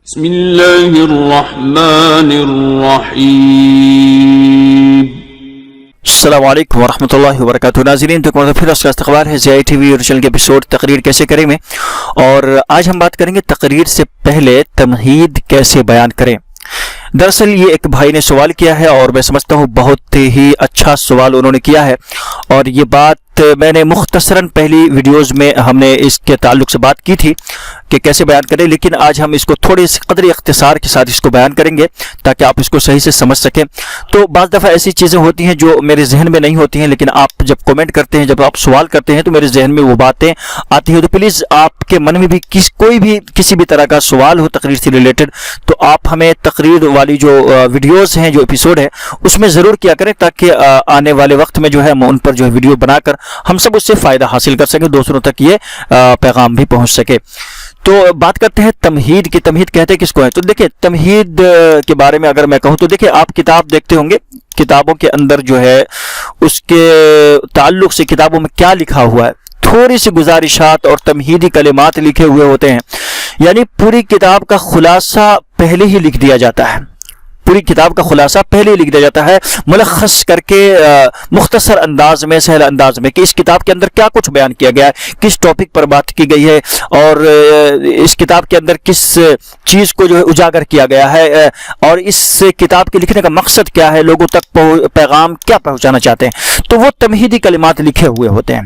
بسم اللہ الرحمن الرحیم۔ السلام علیکم ورحمۃ اللہ وبرکاتہ۔ ناظرین، تو پھر اس کا استقبال ہے ضیاء ٹی وی اورچینل کے ایپیسوڈ تقریر کیسے کریں میں، اور آج ہم بات کریں گے تقریر سے پہلے تمہید کیسے بیان کریں۔ دراصل یہ ایک بھائی نے سوال کیا ہے اور میں سمجھتا ہوں بہت ہی اچھا سوال انہوں نے کیا ہے، اور یہ بات میں نے مختصراً پہلی ویڈیوز میں ہم نے اس کے تعلق سے بات کی تھی کہ کیسے بیان کریں، لیکن آج ہم اس کو تھوڑے سے قدر اختصار کے ساتھ اس کو بیان کریں گے تاکہ آپ اس کو صحیح سے سمجھ سکیں۔ تو بعض دفعہ ایسی چیزیں ہوتی ہیں جو میرے ذہن میں نہیں ہوتی ہیں، لیکن آپ جب کومنٹ کرتے ہیں، جب آپ سوال کرتے ہیں تو میرے ذہن میں وہ باتیں آتی ہیں۔ تو پلیز آپ کے من میں بھی کسی بھی طرح کا سوال ہو تقریر سے ریلیٹڈ، تو آپ ہمیں تقریر والی جو ویڈیوز ہیں، جو ایپیسوڈ ہے، اس میں ضرور کیا کریں تاکہ آنے والے وقت میں جو ہے ہم ان پر جو ہے ویڈیو بنا کر ہم سب اس سے فائدہ حاصل کر سکیں، دوسروں تک یہ پیغام بھی پہنچ سکے۔ تو بات کرتے ہیں تمہید کی۔ تمہید کہتے ہیں کس کو ہے؟ تو دیکھیں، تمہید کے بارے میں اگر میں کہوں تو دیکھیں، آپ کتاب دیکھتے ہوں گے، کتابوں کے اندر جو ہے اس کے تعلق سے کتابوں میں کیا لکھا ہوا ہے، تھوڑی سی گزارشات اور تمہیدی کلمات لکھے ہوئے ہوتے ہیں، یعنی پوری کتاب کا خلاصہ پہلے ہی لکھ دیا جاتا ہے، پوری کتاب کا خلاصہ پہلے لکھ دیا جاتا ہے، ملخص کر کے مختصر انداز میں، سہل انداز میں، کہ اس کتاب کے اندر کیا کچھ بیان کیا گیا ہے، کس ٹاپک پر بات کی گئی ہے، اور اس کتاب کے اندر کس چیز کو جو ہے اجاگر کیا گیا ہے، اور اس کتاب کے لکھنے کا مقصد کیا ہے، لوگوں تک پیغام کیا پہنچانا چاہتے ہیں۔ تو وہ تمہیدی کلمات لکھے ہوئے ہوتے ہیں۔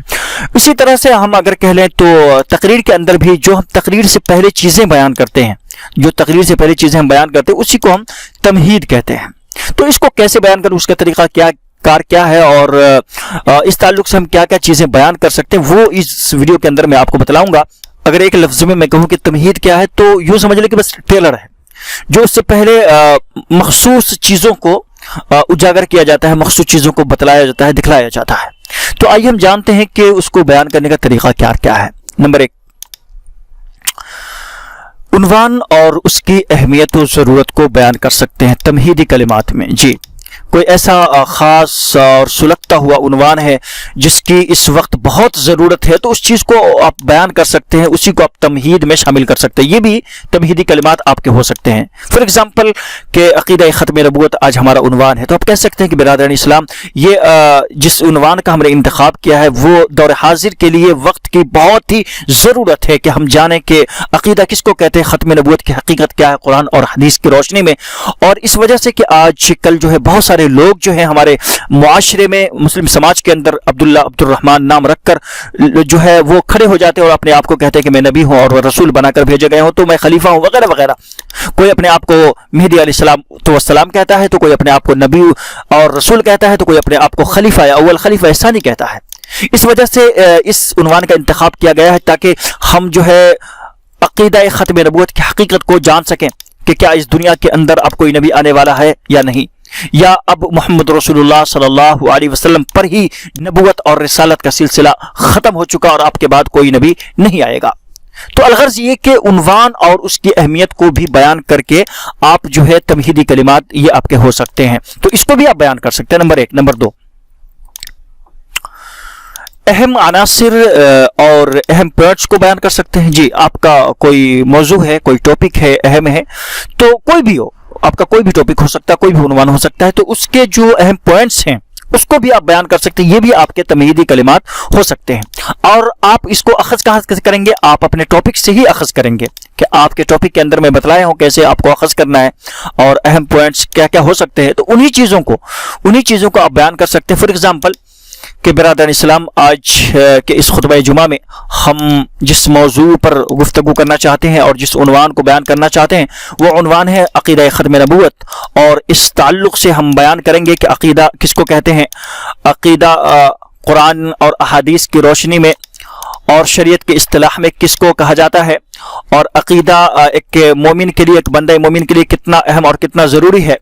اسی طرح سے ہم اگر کہہ لیں تو تقریر کے اندر بھی جو ہم تقریر سے پہلے چیزیں بیان کرتے ہیں، ہم بیان کرتے ہیں، اسی کو ہم تمہید کہتے ہیں۔ تو اس کو کیسے بیان کریں، اس کا طریقہ کیا ہے، اور اس تعلق سے ہم کیا کیا چیزیں بیان کر سکتے ہیں، وہ اس ویڈیو کے اندر میں آپ کو بتلاؤں گا۔ اگر ایک لفظ میں کہوں کہ تمہید کیا ہے، تو یوں سمجھ لیں کہ بس ٹریلر ہے، جو اس سے پہلے مخصوص چیزوں کو اجاگر کیا جاتا ہے، مخصوص چیزوں کو بتلایا جاتا ہے، دکھلایا جاتا ہے۔ تو آئیے ہم جانتے ہیں کہ اس کو بیان کرنے کا طریقہ کیا ہے۔ نمبر 1، عنوان اور اس کی اہمیت و ضرورت کو بیان کر سکتے ہیں تمہیدی کلمات میں۔ جی، کوئی ایسا خاص اور سلگتا ہوا عنوان ہے جس کی اس وقت بہت ضرورت ہے، تو اس چیز کو آپ بیان کر سکتے ہیں، اسی کو آپ تمہید میں شامل کر سکتے ہیں۔ یہ بھی تمہیدی کلمات آپ کے ہو سکتے ہیں۔ فار ایگزامپل کہ عقیدہ ختم نبوت آج ہمارا عنوان ہے، تو آپ کہہ سکتے ہیں کہ برادران اسلام، یہ جس عنوان کا ہم نے انتخاب کیا ہے، وہ دور حاضر کے لیے وقت کی بہت ہی ضرورت ہے کہ ہم جانیں کہ عقیدہ کس کو کہتے ہیں، ختم نبوت کی حقیقت کیا ہے قرآن اور حدیث کی روشنی میں۔ اور اس وجہ سے کہ آج کل جو ہے بہت سارے لوگ جو ہیں ہمارے معاشرے میں، مسلم سماج کے اندر عبداللہ عبد الرحمن نام رکھ کر جو ہے وہ کھڑے ہو جاتے ہیں اور اپنے آپ کو کہتے ہیں کہ میں نبی ہوں اور رسول بنا کر بھیجے گئے ہوں، تو میں خلیفہ ہوں، وغیرہ وغیرہ۔ کوئی اپنے آپ کو مہدی علیہ السلام کہتا ہے، تو کوئی اپنے آپ کو نبی اور رسول کہتا ہے، تو کوئی اپنے آپ کو خلیفہ یا اول خلیفہ ثانی کہتا ہے۔ اس وجہ سے اس عنوان کا انتخاب کیا گیا ہے تاکہ ہم جو ہے عقیدہ ختم نبوت کی حقیقت کو جان سکیں کہ کیا اس دنیا کے اندر اب کوئی نبی آنے والا ہے یا نہیں، یا اب محمد رسول اللہ صلی اللہ علیہ وسلم پر ہی نبوت اور رسالت کا سلسلہ ختم ہو چکا اور آپ کے بعد کوئی نبی نہیں آئے گا۔ تو الغرض یہ کہ عنوان اور اس کی اہمیت کو بھی بیان کر کے آپ جو ہے تمہیدی کلمات یہ آپ کے ہو سکتے ہیں، تو اس کو بھی آپ بیان کر سکتے ہیں۔ نمبر 1۔ نمبر 2، اہم عناصر اور اہم پوائنٹس کو بیان کر سکتے ہیں۔ جی، آپ کا کوئی موضوع ہے، کوئی ٹاپک ہے، اہم ہے، تو کوئی بھی ہو، آپ کا کوئی بھی ٹاپک ہو سکتا ہے، کوئی بھی عنوان ہو سکتا ہے، تو اس کے جو اہم پوائنٹس ہیں اس کو بھی آپ بیان کر سکتے ہیں۔ یہ بھی آپ کے تمہیدی کلمات ہو سکتے ہیں، اور آپ اس کو اخذ کہاں سے کریں گے؟ آپ اپنے ٹاپک سے ہی اخذ کریں گے کہ آپ کے ٹاپک کے اندر میں بتلایا ہوں کیسے آپ کو اخذ کرنا ہے اور اہم پوائنٹس کیا کیا ہو سکتے ہیں، تو انہی چیزوں کو آپ بیان کر سکتے ہیں۔ فار ایگزامپل کہ برادران اسلام، آج کے اس خطبہ جمعہ میں ہم جس موضوع پر گفتگو کرنا چاہتے ہیں اور جس عنوان کو بیان کرنا چاہتے ہیں، وہ عنوان ہے عقیدہ ختم نبوت، اور اس تعلق سے ہم بیان کریں گے کہ عقیدہ کس کو کہتے ہیں، عقیدہ قرآن اور احادیث کی روشنی میں اور شریعت کے اصطلاح میں کس کو کہا جاتا ہے، اور عقیدہ ایک مومن کے لیے، ایک بندہ مومن کے لیے کتنا اہم اور کتنا ضروری ہے،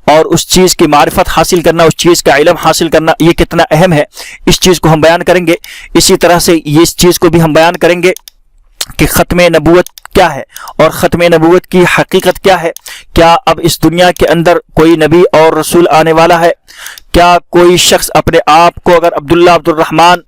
اور اس چیز کی معرفت حاصل کرنا، اس چیز کا علم حاصل کرنا یہ کتنا اہم ہے، اس چیز کو ہم بیان کریں گے۔ اسی طرح سے اس چیز کو بھی ہم بیان کریں گے کہ ختم نبوت کیا ہے اور ختم نبوت کی حقیقت کیا ہے، کیا اب اس دنیا کے اندر کوئی نبی اور رسول آنے والا ہے، کیا کوئی شخص اپنے آپ کو اگر عبداللہ عبد الرحمن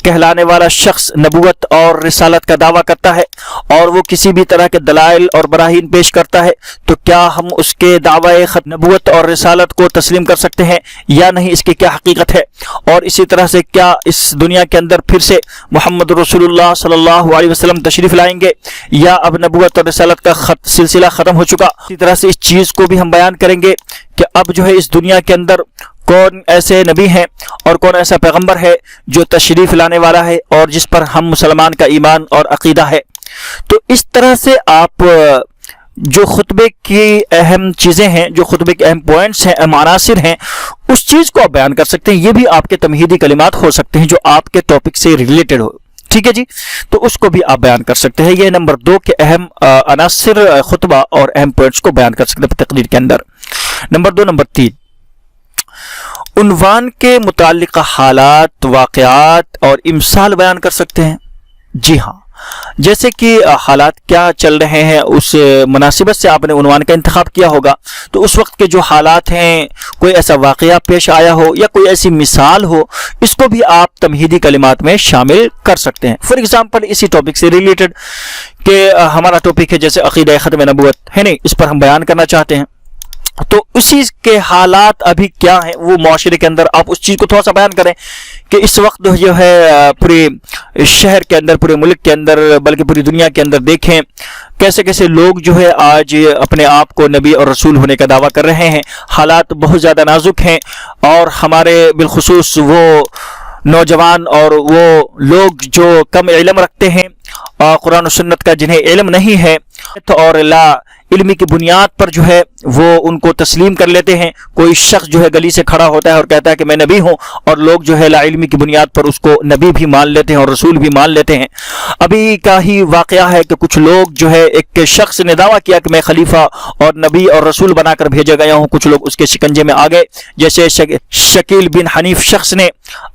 کہلانے والا شخص نبوت اور رسالت کا دعویٰ کرتا ہے اور وہ کسی بھی طرح کے دلائل اور براہین پیش کرتا ہے تو کیا ہم اس کے دعوی نبوت اور رسالت کو تسلیم کر سکتے ہیں یا نہیں، اس کی کیا حقیقت ہے؟ اور اسی طرح سے کیا اس دنیا کے اندر پھر سے محمد رسول اللہ صلی اللہ علیہ وسلم تشریف لائیں گے یا اب نبوت اور رسالت کا سلسلہ ختم ہو چکا؟ اسی طرح سے اس چیز کو بھی ہم بیان کریں گے کہ اب جو ہے اس دنیا کے اندر کون ایسے نبی ہیں اور کون ایسا پیغمبر ہے جو تشریف لانے والا ہے اور جس پر ہم مسلمان کا ایمان اور عقیدہ ہے۔ تو اس طرح سے آپ جو خطبے کی اہم چیزیں ہیں، جو خطبے کے اہم پوائنٹس ہیں، اہم عناصر ہیں، اس چیز کو آپ بیان کر سکتے ہیں۔ یہ بھی آپ کے تمہیدی کلمات ہو سکتے ہیں جو آپ کے ٹاپک سے ریلیٹڈ ہو، ٹھیک ہے جی، تو اس کو بھی آپ بیان کر سکتے ہیں۔ یہ نمبر 2 کے اہم عناصر خطبہ اور اہم پوائنٹس کو بیان کر سکتے ہیں تقریر کے اندر۔ نمبر 2۔ نمبر 3، عنوان کے متعلقہ حالات، واقعات اور امثال بیان کر سکتے ہیں۔ جی ہاں، جیسے کہ حالات کیا چل رہے ہیں اس مناسبت سے آپ نے عنوان کا انتخاب کیا ہوگا، تو اس وقت کے جو حالات ہیں، کوئی ایسا واقعہ پیش آیا ہو یا کوئی ایسی مثال ہو، اس کو بھی آپ تمہیدی کلمات میں شامل کر سکتے ہیں۔ فار ایگزامپل اسی ٹاپک سے ریلیٹڈ کہ ہمارا ٹاپک ہے جیسے عقیدہ ختم نبوت ہے، نہیں، اس پر ہم بیان کرنا چاہتے ہیں، تو اسی کے حالات ابھی کیا ہیں وہ معاشرے کے اندر، آپ اس چیز کو تھوڑا سا بیان کریں کہ اس وقت جو ہے پورے شہر کے اندر، پورے ملک کے اندر، بلکہ پوری دنیا کے اندر دیکھیں کیسے کیسے لوگ جو ہے آج اپنے آپ کو نبی اور رسول ہونے کا دعویٰ کر رہے ہیں۔ حالات بہت زیادہ نازک ہیں اور ہمارے بالخصوص وہ نوجوان اور وہ لوگ جو کم علم رکھتے ہیں قرآن و سنت کا، جنہیں علم نہیں ہے اور لا علمی کی بنیاد پر جو ہے وہ ان کو تسلیم کر لیتے ہیں۔ کوئی شخص جو ہے گلی سے کھڑا ہوتا ہے اور کہتا ہے کہ میں نبی ہوں، اور لوگ جو ہے لا علمی کی بنیاد پر اس کو نبی بھی مان لیتے ہیں اور رسول بھی مان لیتے ہیں۔ ابھی کا ہی واقعہ ہے کہ کچھ لوگ جو ہے، ایک شخص نے دعویٰ کیا کہ میں خلیفہ اور نبی اور رسول بنا کر بھیجا گیا ہوں، کچھ لوگ اس کے شکنجے میں آ گئے، جیسے شکیل بن حنیف شخص نے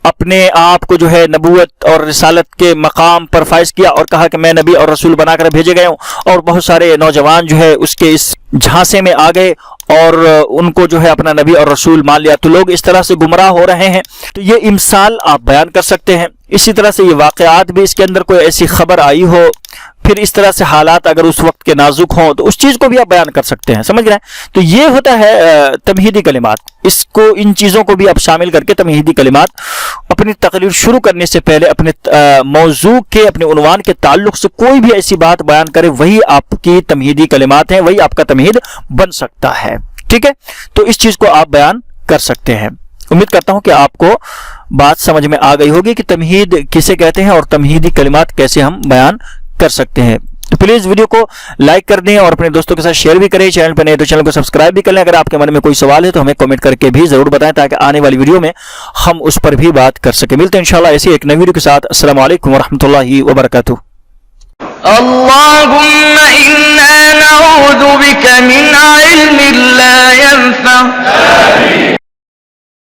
اپنے آپ کو جو ہے نبوت اور رسالت کے مقام پر فائز کیا اور کہا کہ میں نبی اور رسول بنا کر بھیجے گئے ہوں، اور بہت سارے نوجوان جو ہے اس کے اس جھانسے میں آ گئے اور ان کو جو ہے اپنا نبی اور رسول مان لیا۔ تو لوگ اس طرح سے گمراہ ہو رہے ہیں، تو یہ امثال آپ بیان کر سکتے ہیں۔ اسی طرح سے یہ واقعات بھی، اس کے اندر کوئی ایسی خبر آئی ہو، پھر اس طرح سے حالات اگر اس وقت کے نازک ہوں تو اس چیز کو بھی آپ بیان کر سکتے ہیں، سمجھ رہے ہیں؟ تو یہ ہوتا ہے تمہیدی کلمات۔ اس کو، ان چیزوں کو بھی آپ شامل کر کے تمہیدی کلمات اپنی تقریر شروع کرنے سے پہلے اپنے موضوع کے، اپنے عنوان کے تعلق سے کوئی بھی ایسی بات بیان کرے، وہی آپ کی تمہیدی کلمات ہیں، وہی آپ کا تمہید بن سکتا ہے، ٹھیک ہے؟ تو اس چیز کو آپ بیان کر سکتے ہیں۔ امید کرتا ہوں کہ آپ کو بات سمجھ میں آ گئی ہوگی کہ تمہید کسے کہتے ہیں اور تمہیدی کلمات کیسے ہم بیان کر سکتے ہیں۔ تو پلیز ویڈیو کو لائک کر دیں اور اپنے دوستوں کے ساتھ شیئر بھی کریں۔ چینل پر نئے تو چینل کو سبسکرائب بھی کر لیں۔ اگر آپ کے من میں کوئی سوال ہے تو ہمیں کمنٹ کر کے بھی ضرور بتائیں تاکہ آنے والی ویڈیو میں ہم اس پر بھی بات کر سکیں۔ ملتے ہیں انشاءاللہ ایسی ایک نئی ویڈیو کے ساتھ۔ السلام علیکم ورحمۃ اللہ وبرکاتہ۔ اللهم إنا نعوذ